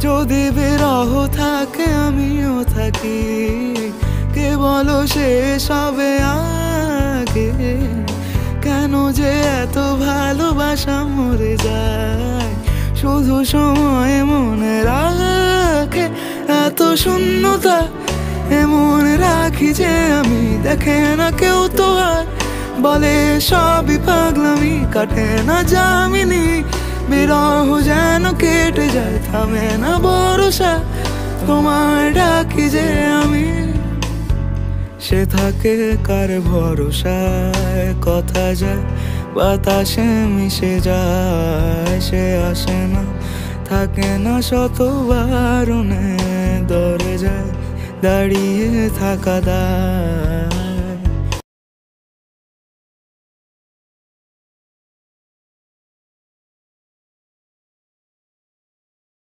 যদি বিরহ থাকে আমিও থাকি, কে বলো শেষ হবে আগে? কেন যে এত ভালোবাসা মরে যায়, শুধু সময় মনে রাখে এত শূন্যতা এমন রাখি যে আমি, দেখে না কেউ তো আর বলে সবই পাগলামি, কাটে না যামিনী বিরহ যেন কেটে যায়, থামে না ভরসা তোমায় ডাকি যে আমি। সে থাকে কার ভরসায়, কথা যায় বাতাসে মিশে যায়, সে আসে না থাকে না শতবার দরে যায় দাঁড়িয়ে থাকা দায়।